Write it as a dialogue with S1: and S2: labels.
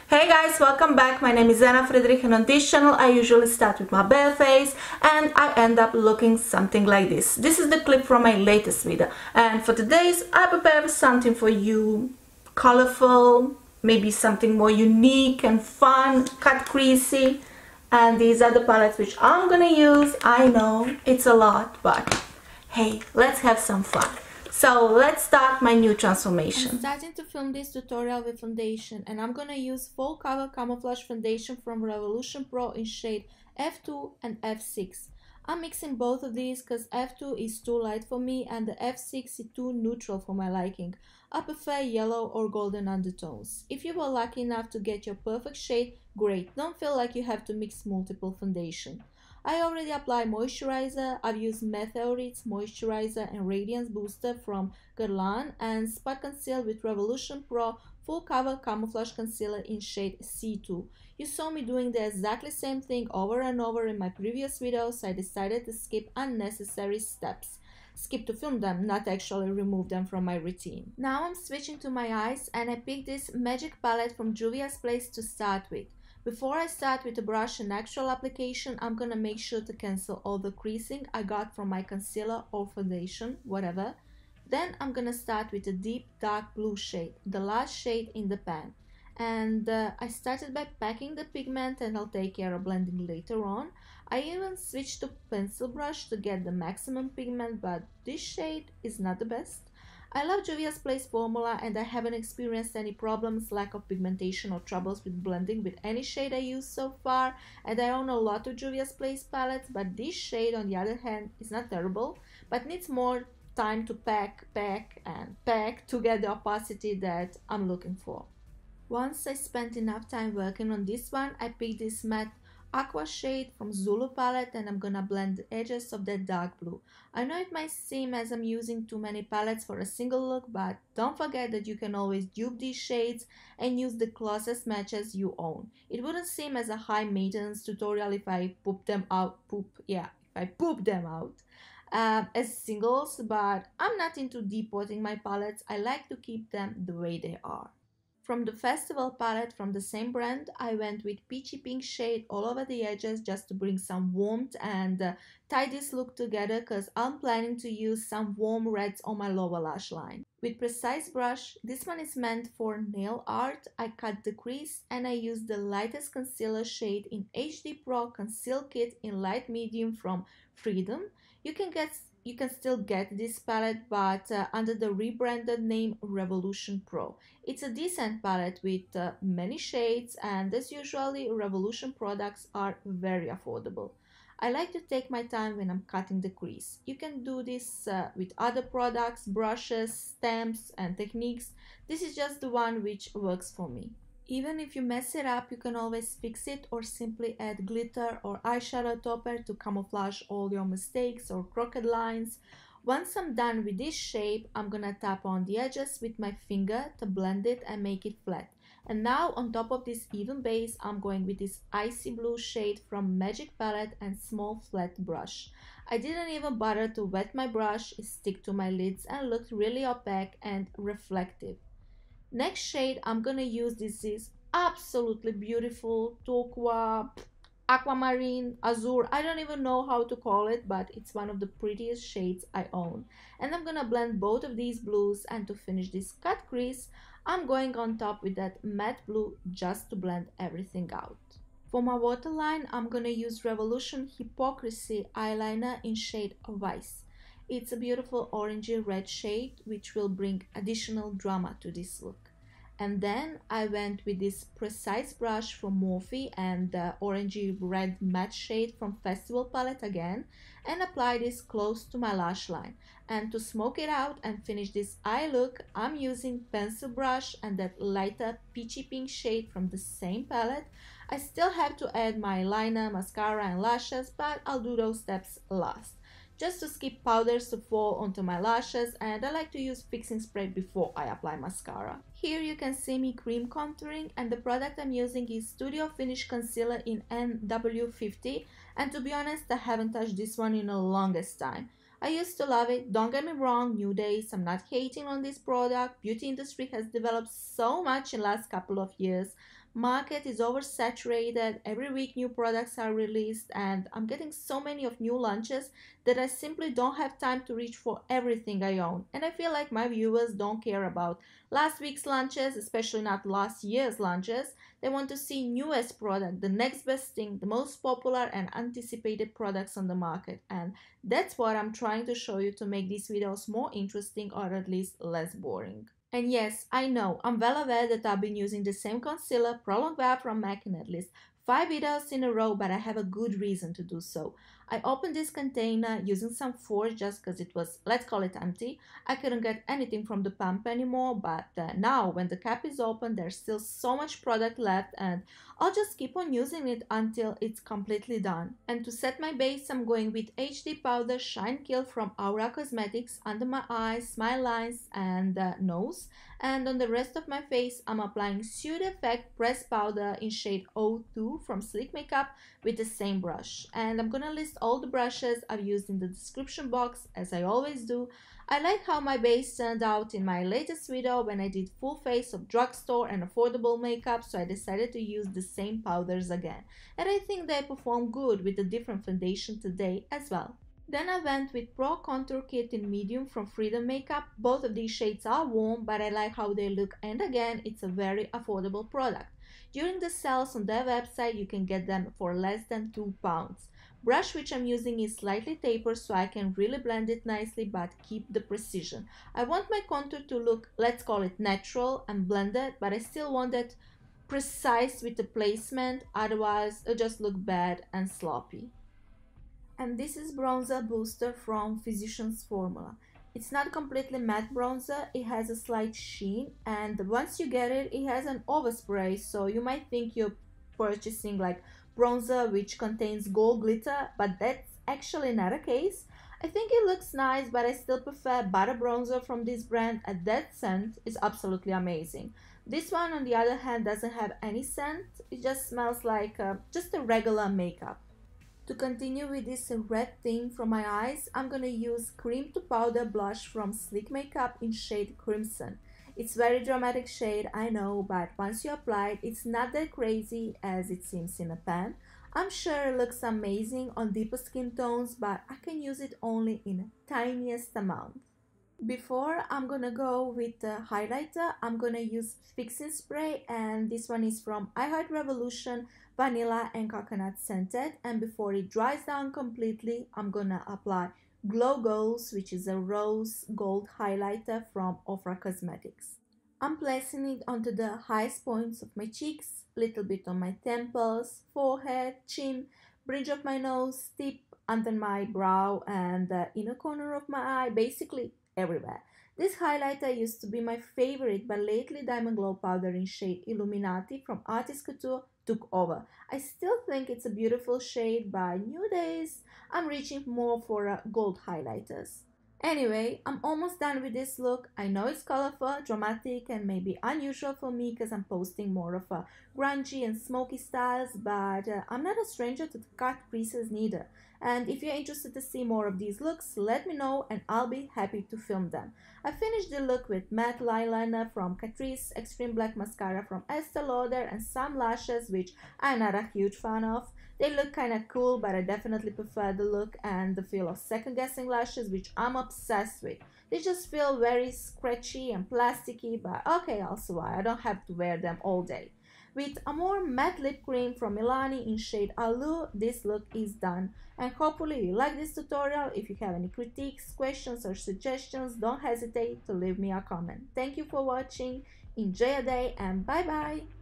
S1: Hey guys, welcome back. My name is I Ena Friedrich, and on this channel I usually start with my bare face and I end up looking something like this. This is the clip from my latest video, and for today's I prepared something for you colorful, maybe something more unique and fun, Catrice. And these are the palettes which I'm gonna use. I know it's a lot, but hey, let's have some fun. So let's start my new transformation.
S2: I'm starting to film this tutorial with foundation, and I'm gonna use full cover camouflage foundation from Revolution Pro in shade F2 and F6. I'm mixing both of these because F2 is too light for me and the F6 is too neutral for my liking. I prefer yellow or golden undertones. If you were lucky enough to get your perfect shade, great. Don't feel like you have to mix multiple foundation. I already applied moisturizer. I've used Meteorite's moisturizer and radiance booster from Guerlain and spot conceal with Revolution Pro full cover camouflage concealer in shade C2. You saw me doing the exactly same thing over and over in my previous videos, so I decided to skip unnecessary steps. Skip to film them, not actually remove them from my routine. Now I'm switching to my eyes, and I picked this magic palette from JUVIA'S place to start with. Before I start with the brush and actual application, I'm gonna make sure to cancel all the creasing I got from my concealer or foundation, whatever. Then I'm gonna start with a deep dark blue shade, the last shade in the pan. And I started by packing the pigment, and I'll take care of blending later on. I even switched to pencil brush to get the maximum pigment, but this shade is not the best. I love JUVIA'S Place formula, and I haven't experienced any problems, lack of pigmentation or troubles with blending with any shade I used so far, and I own a lot of JUVIA'S Place palettes, but this shade on the other hand is not terrible, but needs more time to pack to get the opacity that I'm looking for. Once I spent enough time working on this one, I picked this matte aqua shade from Zulu palette, and I'm gonna blend the edges of that dark blue. I know it might seem as I'm using too many palettes for a single look, but don't forget that you can always dupe these shades and use the closest matches you own. It wouldn't seem as a high maintenance tutorial if I poop them out as singles, but I'm not into depotting my palettes. I like to keep them the way they are. From the Festival palette from the same brand, I went with peachy pink shade all over the edges just to bring some warmth and tie this look together, because I'm planning to use some warm reds on my lower lash line. With precise brush, this one is meant for nail art. I cut the crease and I used the lightest concealer shade in HD Pro Conceal Kit in light medium from Freedom. You can still get this palette, but under the rebranded name Revolution Pro. It's a decent palette with many shades, and as usually Revolution products are very affordable. I like to take my time when I'm cutting the crease. You can do this with other products, brushes, stamps and techniques. This is just the one which works for me. Even if you mess it up, you can always fix it or simply add glitter or eyeshadow topper to camouflage all your mistakes or crooked lines. Once I'm done with this shape, I'm gonna tap on the edges with my finger to blend it and make it flat. And now on top of this even base, I'm going with this icy blue shade from Magic Palette and small flat brush. I didn't even bother to wet my brush, it stuck to my lids and looked really opaque and reflective. Next shade I'm gonna use, this is absolutely beautiful turquoise, aquamarine, azure, I don't even know how to call it, but it's one of the prettiest shades I own. And I'm gonna blend both of these blues, and to finish this cut crease, I'm going on top with that matte blue just to blend everything out. For my waterline, I'm gonna use Revolution Hypocrisy eyeliner in shade Vice. It's a beautiful orangey red shade which will bring additional drama to this look. And then I went with this precise brush from Morphe and the orangey red matte shade from Festival palette again, and apply this close to my lash line. And to smoke it out and finish this eye look, I'm using pencil brush and that lighter peachy pink shade from the same palette. I still have to add my eyeliner, mascara and lashes, but I'll do those steps last, just to skip powders to fall onto my lashes, and I like to use fixing spray before I apply mascara. Here you can see me cream contouring, and the product I'm using is Studio Finish Concealer in NW50, and to be honest, I haven't touched this one in the longest time. I used to love it, don't get me wrong, new days, I'm not hating on this product. Beauty industry has developed so much in the last couple of years, Market is oversaturated. Every week new products are released and I'm getting so many of new launches that I simply don't have time to reach for everything I own. And I feel like my viewers don't care about last week's launches, especially not last year's launches. They want to see newest product, the next best thing, the most popular and anticipated products on the market. And that's what I'm trying to show you to make these videos more interesting or at least less boring. And yes, I know, I'm well aware that I've been using the same concealer, Prolongwear from MAC, in at least 5 videos in a row, but I have a good reason to do so. I opened this container using some force just because it was, let's call it, empty. I couldn't get anything from the pump anymore, but now when the cap is open, there's still so much product left and I'll just keep on using it until it's completely done. And to set my base, I'm going with HD Powder Shine Kill from Ofra Cosmetics under my eyes, smile lines and nose. And on the rest of my face, I'm applying Suede Effect Pressed Powder in shade 02 from Sleek Makeup with the same brush. And I'm gonna list all the brushes I've used in the description box, as I always do. I like how my base turned out in my latest video when I did full face of drugstore and affordable makeup, so I decided to use the same powders again. And I think they perform good with a different foundation today as well. Then I went with Pro Contour Kit in medium from Freedom Makeup. Both of these shades are warm, but I like how they look, and again, it's a very affordable product. During the sales on their website, you can get them for less than £2. Brush which I'm using is slightly tapered so I can really blend it nicely but keep the precision. I want my contour to look, let's call it natural and blended, but I still want it precise with the placement, otherwise it'll just look bad and sloppy. And this is bronzer booster from Physicians Formula. It's not completely matte bronzer, it has a slight sheen, and once you get it, it has an overspray, so you might think you're purchasing like bronzer which contains gold glitter, but that's actually not a case. I think it looks nice, but I still prefer butter bronzer from this brand, and that scent is absolutely amazing. This one on the other hand doesn't have any scent, it just smells like just a regular makeup. To continue with this red thing from my eyes, I'm gonna use cream to powder blush from Sleek Makeup in shade Crimson. It's very dramatic shade, I know, but once you apply it, it's not that crazy as it seems in a pan. I'm sure it looks amazing on deeper skin tones, but I can use it only in the tiniest amount. Before I'm gonna go with the highlighter, I'm gonna use fixing spray, and this one is from I Heart Revolution Vanilla and Coconut Scented, and before it dries down completely, I'm gonna apply Glow Goals, which is a rose gold highlighter from Ofra Cosmetics. I'm placing it onto the highest points of my cheeks, little bit on my temples, forehead, chin, bridge of my nose, tip, under my brow and the inner corner of my eye, basically everywhere. This highlighter used to be my favorite, but lately Diamond Glow Powder in shade Illuminati from Artist Couture took over. I still think it's a beautiful shade, but nowadays I'm reaching more for gold highlighters. Anyway, I'm almost done with this look. I know it's colorful, dramatic, and maybe unusual for me because I'm posting more of a grungy and smoky styles, but I'm not a stranger to the cut creases neither. And if you're interested to see more of these looks, let me know and I'll be happy to film them. I finished the look with matte eyeliner from Catrice, Extreme Black Mascara from Estee Lauder, and some lashes which I'm not a huge fan of. They look kinda cool, but I definitely prefer the look and the feel of second-guessing lashes, which I'm obsessed with. They just feel very scratchy and plasticky, but okay, I'll survive. I don't have to wear them all day. With a more matte lip cream from Milani in shade Allure, this look is done. And hopefully you like this tutorial. If you have any critiques, questions or suggestions, don't hesitate to leave me a comment. Thank you for watching, enjoy your day and bye bye!